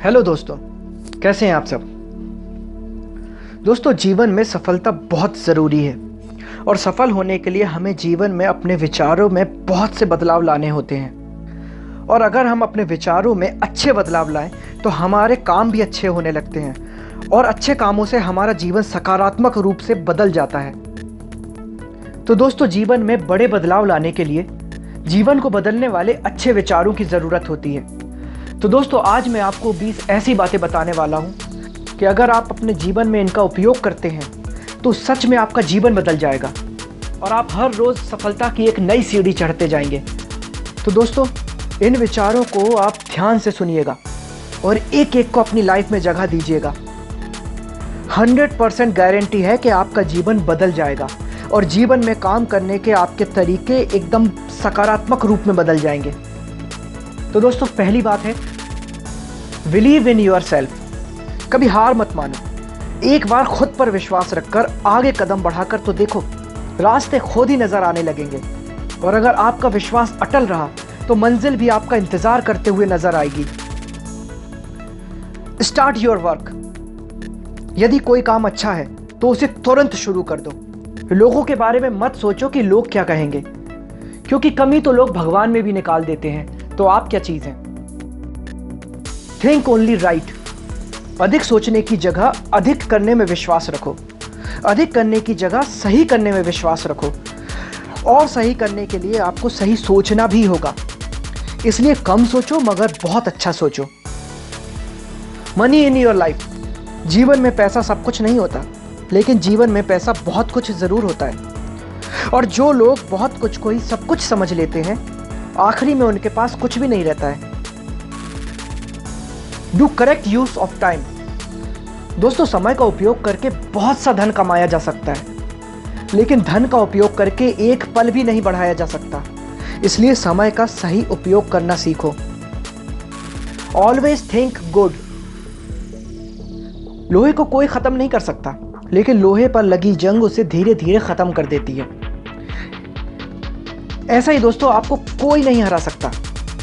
Hello दोस्तों, कैसे हैं आप सब। दोस्तों, जीवन में सफलता बहुत ज़रूरी है और सफल होने के लिए हमें जीवन में अपने विचारों में बहुत से बदलाव लाने होते हैं। और अगर हम अपने विचारों में अच्छे बदलाव लाएं तो हमारे काम भी अच्छे होने लगते हैं और अच्छे कामों से हमारा जीवन सकारात्मक रूप से बदल जाता है। तो दोस्तों, जीवन में बड़े बदलाव लाने के लिए जीवन को बदलने वाले अच्छे विचारों की ज़रूरत होती है। तो दोस्तों, आज मैं आपको 20 ऐसी बातें बताने वाला हूं कि अगर आप अपने जीवन में इनका उपयोग करते हैं तो सच में आपका जीवन बदल जाएगा और आप हर रोज़ सफलता की एक नई सीढ़ी चढ़ते जाएंगे। तो दोस्तों, इन विचारों को आप ध्यान से सुनिएगा और एक एक को अपनी लाइफ में जगह दीजिएगा। 100% गारंटी है कि आपका जीवन बदल जाएगा और जीवन में काम करने के आपके तरीके एकदम सकारात्मक रूप में बदल जाएंगे। तो दोस्तों, पहली बात है, बिलीव इन योर सेल्फ। कभी हार मत मानो। एक बार खुद पर विश्वास रखकर आगे कदम बढ़ाकर तो देखो, रास्ते खुद ही नजर आने लगेंगे। और अगर आपका विश्वास अटल रहा तो मंजिल भी आपका इंतजार करते हुए नजर आएगी। Start your work. यदि कोई काम अच्छा है तो उसे तुरंत शुरू कर दो। लोगों के बारे में मत सोचो कि लोग क्या कहेंगे, क्योंकि कमी तो लोग भगवान में भी निकाल देते हैं, तो आप क्या चीज हैं। Think only right. अधिक सोचने की जगह अधिक करने में विश्वास रखो। अधिक करने की जगह सही करने में विश्वास रखो और सही करने के लिए आपको सही सोचना भी होगा। इसलिए कम सोचो मगर बहुत अच्छा सोचो। Money in your life. जीवन में पैसा सब कुछ नहीं होता, लेकिन जीवन में पैसा बहुत कुछ जरूर होता है। और जो लोग बहुत कुछ को ही सब कुछ समझ लेते हैं, आखिरी में उनके पास कुछ भी नहीं रहता है। Do correct use of time. दोस्तों, समय का उपयोग करके बहुत सा धन कमाया जा सकता है, लेकिन धन का उपयोग करके एक पल भी नहीं बढ़ाया जा सकता। इसलिए समय का सही उपयोग करना सीखो। Always think good. लोहे को कोई खत्म नहीं कर सकता, लेकिन लोहे पर लगी जंग उसे धीरे धीरे खत्म कर देती है। ऐसा ही दोस्तों, आपको कोई नहीं हरा सकता,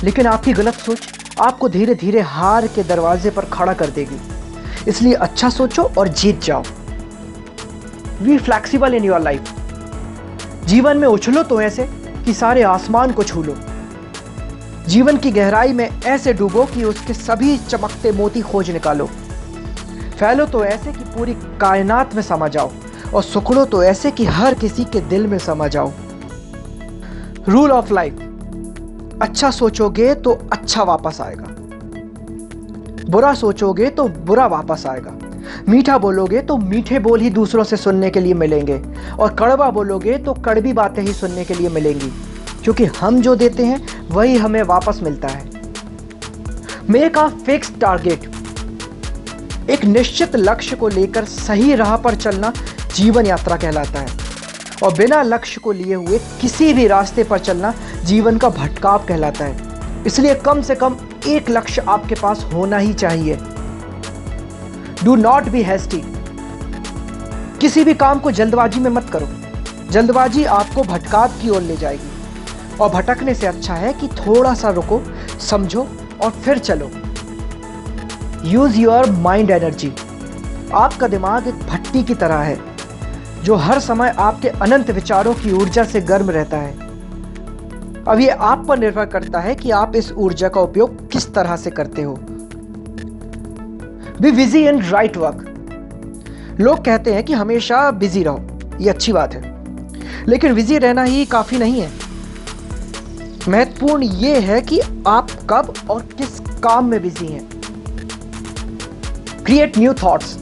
लेकिन आपकी गलत सोच आपको धीरे धीरे हार के दरवाजे पर खड़ा कर देगी। इसलिए अच्छा सोचो और जीत जाओ। Be flexible in your life. जीवन में उछलो तो ऐसे कि सारे आसमान को छू लो। जीवन की गहराई में ऐसे डूबो कि उसके सभी चमकते मोती खोज निकालो। फैलो तो ऐसे कि पूरी कायनात में समा जाओ और सुखड़ो तो ऐसे कि हर किसी के दिल में समा जाओ। Rule of life. अच्छा सोचोगे तो अच्छा वापस आएगा, बुरा सोचोगे तो बुरा वापस आएगा। मीठा बोलोगे तो मीठे बोल ही दूसरों से सुनने के लिए मिलेंगे और कड़वा बोलोगे तो कड़वी बातें ही सुनने के लिए मिलेंगी, क्योंकि हम जो देते हैं वही हमें वापस मिलता है। Make a fixed target. एक निश्चित लक्ष्य को लेकर सही राह पर चलना जीवन यात्रा कहलाता है, और बिना लक्ष्य को लिए हुए किसी भी रास्ते पर चलना जीवन का भटकाव कहलाता है। इसलिए कम से कम एक लक्ष्य आपके पास होना ही चाहिए। Do not be hasty. किसी भी काम को जल्दबाजी में मत करो। जल्दबाजी आपको भटकाव की ओर ले जाएगी, और भटकने से अच्छा है कि थोड़ा सा रुको, समझो और फिर चलो। Use your mind energy. आपका दिमाग एक भट्टी की तरह है जो हर समय आपके अनंत विचारों की ऊर्जा से गर्म रहता है। अब ये आप पर निर्भर करता है कि आप इस ऊर्जा का उपयोग किस तरह से करते हो। Be busy in right work. लोग कहते हैं कि हमेशा बिजी रहो, ये अच्छी बात है, लेकिन बिजी रहना ही काफी नहीं है। महत्वपूर्ण ये है कि आप कब और किस काम में बिजी हैं। Create new thoughts.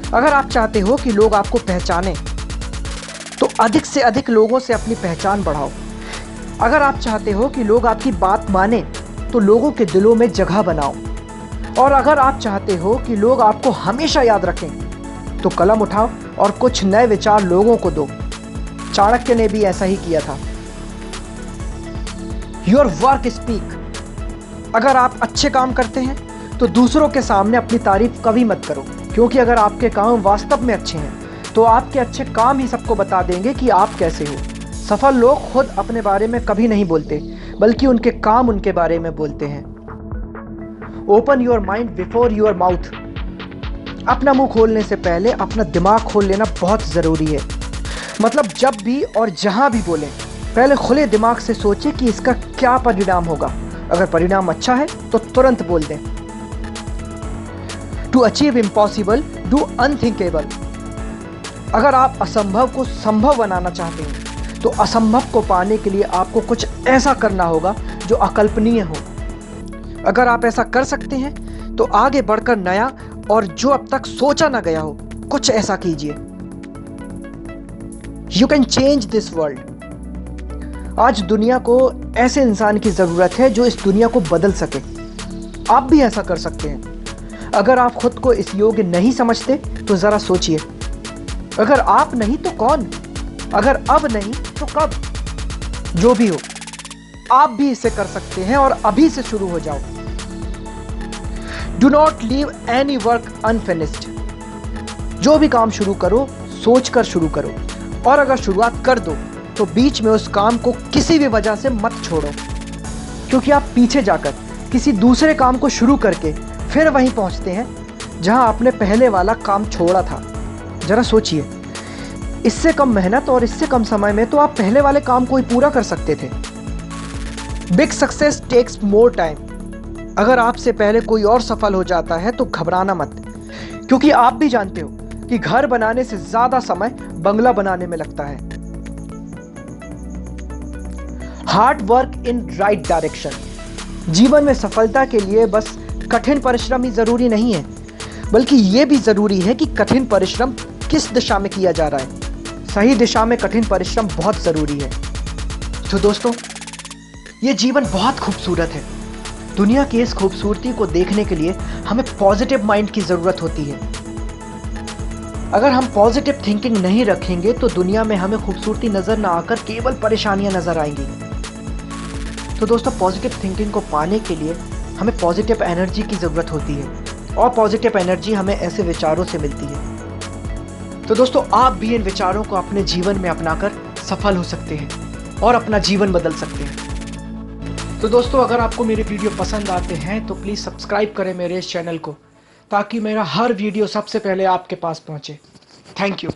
अगर आप चाहते हो कि लोग आपको पहचानें तो अधिक से अधिक लोगों से अपनी पहचान बढ़ाओ। अगर आप चाहते हो कि लोग आपकी बात माने तो लोगों के दिलों में जगह बनाओ। और अगर आप चाहते हो कि लोग आपको हमेशा याद रखें तो कलम उठाओ और कुछ नए विचार लोगों को दो। चाणक्य ने भी ऐसा ही किया था। Your work speak. अगर आप अच्छे काम करते हैं तो दूसरों के सामने अपनी तारीफ कभी मत करो, क्योंकि अगर आपके काम वास्तव में अच्छे हैं तो आपके अच्छे काम ही सबको बता देंगे कि आप कैसे हो। सफल लोग खुद अपने बारे में कभी नहीं बोलते, बल्कि उनके काम उनके बारे में बोलते हैं। Open your mind before your mouth. अपना मुंह खोलने से पहले अपना दिमाग खोल लेना बहुत ज़रूरी है। मतलब जब भी और जहां भी बोलें, पहले खुले दिमाग से सोचें कि इसका क्या परिणाम होगा। अगर परिणाम अच्छा है तो तुरंत बोल दें। To achieve impossible do unthinkable. अगर आप असंभव को संभव बनाना चाहते हैं तो असंभव को पाने के लिए आपको कुछ ऐसा करना होगा जो अकल्पनीय हो। अगर आप ऐसा कर सकते हैं तो आगे बढ़कर नया और जो अब तक सोचा ना गया हो कुछ ऐसा कीजिए। You can change this world. आज दुनिया को ऐसे इंसान की जरूरत है जो इस दुनिया को बदल सके। आप भी ऐसा कर सकते हैं। अगर आप खुद को इस योग्य नहीं समझते तो जरा सोचिए, अगर आप नहीं तो कौन? अगर अब नहीं तो कब? जो भी हो, आप भी इसे कर सकते हैं और अभी से शुरू हो जाओ। Do not leave any work unfinished. जो भी काम शुरू करो सोचकर शुरू करो, और अगर शुरुआत कर दो तो बीच में उस काम को किसी भी वजह से मत छोड़ो, क्योंकि आप पीछे जाकर किसी दूसरे काम को शुरू करके फिर वहीं पहुंचते हैं जहां आपने पहले वाला काम छोड़ा था। जरा सोचिए, इससे कम मेहनत और इससे कम समय में तो आप पहले वाले काम को ही पूरा कर सकते थे। Big success takes more time. अगर आपसे पहले कोई और सफल हो जाता है तो घबराना मत, क्योंकि आप भी जानते हो कि घर बनाने से ज्यादा समय बंगला बनाने में लगता है। Hard work in right direction. जीवन में सफलता के लिए बस कठिन परिश्रम ही जरूरी नहीं है, बल्कि यह भी जरूरी है कि कठिन परिश्रम किस दिशा में किया जा रहा है। सही दिशा में कठिन परिश्रम बहुत जरूरी है। तो दोस्तों, यह जीवन बहुत खूबसूरत है। दुनिया की इस खूबसूरती को देखने के लिए हमें पॉजिटिव माइंड की जरूरत होती है। अगर हम पॉजिटिव थिंकिंग नहीं रखेंगे तो दुनिया में हमें खूबसूरती नजर ना आकर केवल परेशानियां नजर आएंगी। तो दोस्तों, पॉजिटिव थिंकिंग को पाने के लिए हमें पॉजिटिव एनर्जी की ज़रूरत होती है, और पॉजिटिव एनर्जी हमें ऐसे विचारों से मिलती है। तो दोस्तों, आप भी इन विचारों को अपने जीवन में अपनाकर सफल हो सकते हैं और अपना जीवन बदल सकते हैं। तो दोस्तों, अगर आपको मेरे वीडियो पसंद आते हैं तो प्लीज़ सब्सक्राइब करें मेरे इस चैनल को, ताकि मेरा हर वीडियो सबसे पहले आपके पास पहुंचे। Thank you.